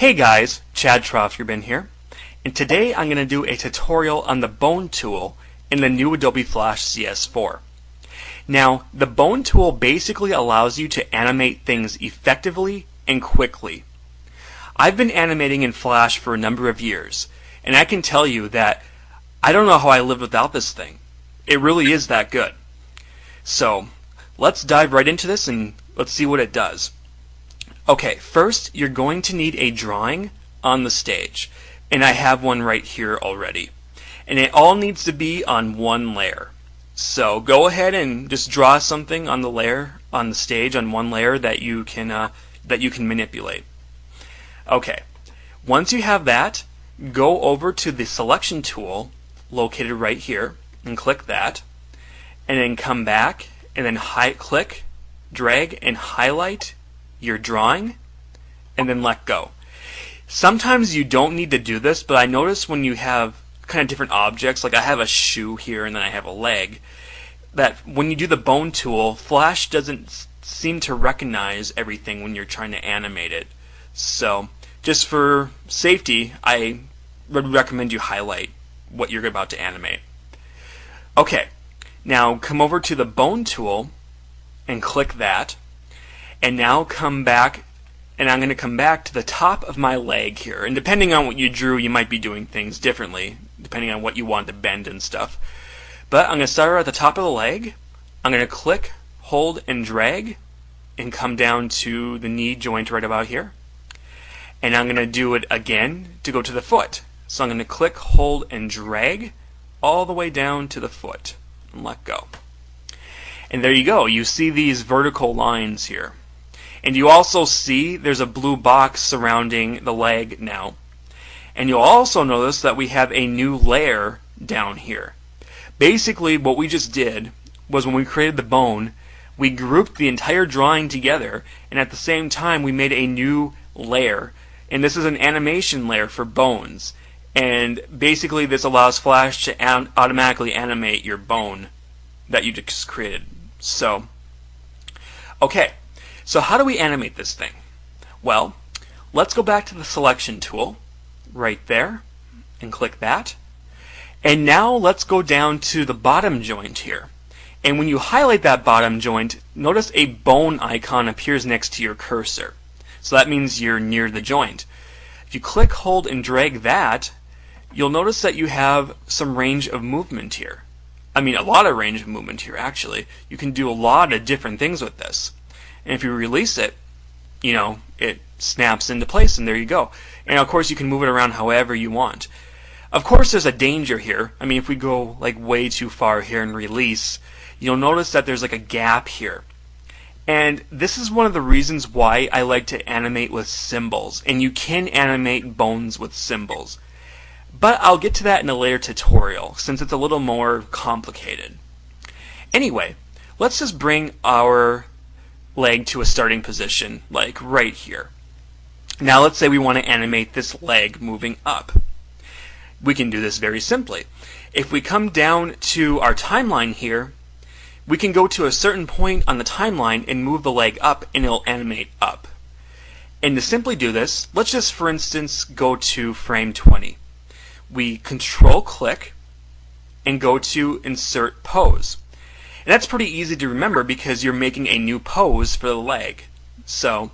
Hey guys, Chad Trofgerbin here, and today I'm going to do a tutorial on the Bone tool in the new Adobe Flash CS4. Now, the Bone tool basically allows you to animate things effectively and quickly. I've been animating in Flash for a number of years, and I can tell you that I don't know how I lived without this thing. It really is that good. So, let's dive right into this and let's see what it does. Okay, first you're going to need a drawing on the stage, and I have one right here already. And it all needs to be on one layer. So go ahead and just draw something on the layer on the stage on one layer that you can manipulate. Okay, once you have that, go over to the selection tool located right here and click that, and then come back and then click, drag, and highlight your drawing, and then let go. Sometimes you don't need to do this, but I notice when you have kind of different objects, like I have a shoe here and then I have a leg, that when you do the Bone tool, Flash doesn't seem to recognize everything when you're trying to animate it. So just for safety, I would recommend you highlight what you're about to animate. Okay, now come over to the Bone tool and click that. And now come back, and I'm going to come back to the top of my leg here. And depending on what you drew, you might be doing things differently, depending on what you want to bend and stuff. But I'm going to start at the top of the leg. I'm going to click, hold, and drag, and come down to the knee joint right about here. And I'm going to do it again to go to the foot. So I'm going to click, hold, and drag all the way down to the foot, and let go. And there you go. You see these vertical lines here. And you also see there's a blue box surrounding the leg now. And you'll also notice that we have a new layer down here. Basically, what we just did was when we created the bone, we grouped the entire drawing together, and at the same time we made a new layer. And this is an animation layer for bones. And basically this allows Flash to automatically animate your bone that you just created. So, okay. So how do we animate this thing? Well, let's go back to the selection tool right there and click that. And now let's go down to the bottom joint here. And when you highlight that bottom joint, notice a bone icon appears next to your cursor. So that means you're near the joint. If you click, hold, and drag that, you'll notice that you have some range of movement here. I mean, a lot of range of movement here, actually. You can do a lot of different things with this. And if you release it, it snaps into place, and there you go. And of course, you can move it around however you want. Of course, there's a danger here. I mean, if we go like way too far here and release, you'll notice that there's like a gap here. And this is one of the reasons why I like to animate with symbols. And you can animate bones with symbols. But I'll get to that in a later tutorial, since it's a little more complicated. Anyway, let's just bring our leg to a starting position, like right here. Now let's say we want to animate this leg moving up. We can do this very simply. If we come down to our timeline here, we can go to a certain point on the timeline and move the leg up, and it'll animate up. And to simply do this, let's just for instance go to frame 20. We control click and go to insert pose. And that's pretty easy to remember because you're making a new pose for the leg. So,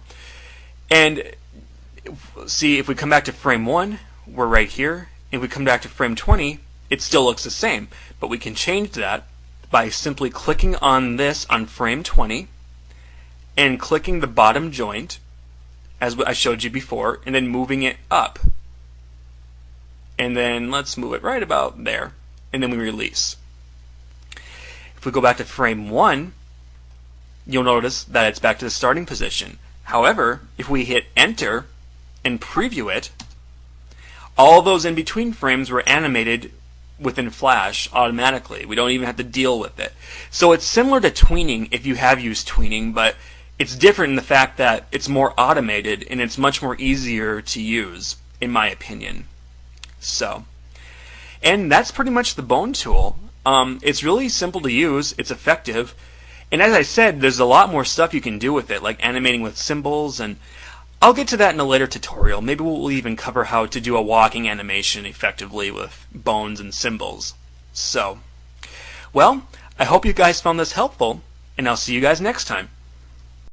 and see, if we come back to frame 1, we're right here. If we come back to frame 20, it still looks the same. But we can change that by simply clicking on this on frame 20 and clicking the bottom joint, as I showed you before, and then moving it up. And then let's move it right about there, and then we release. If we go back to frame 1, you'll notice that it's back to the starting position. However, if we hit enter and preview it, all those in between frames were animated within Flash automatically. We don't even have to deal with it. So it's similar to tweening if you have used tweening, but it's different in the fact that it's more automated and it's much more easier to use, in my opinion. So, and that's pretty much the Bone tool. It's really simple to use, it's effective, and as I said, there's a lot more stuff you can do with it, like animating with symbols, and I'll get to that in a later tutorial. Maybe we'll even cover how to do a walking animation effectively with bones and symbols. So, well, I hope you guys found this helpful, and I'll see you guys next time.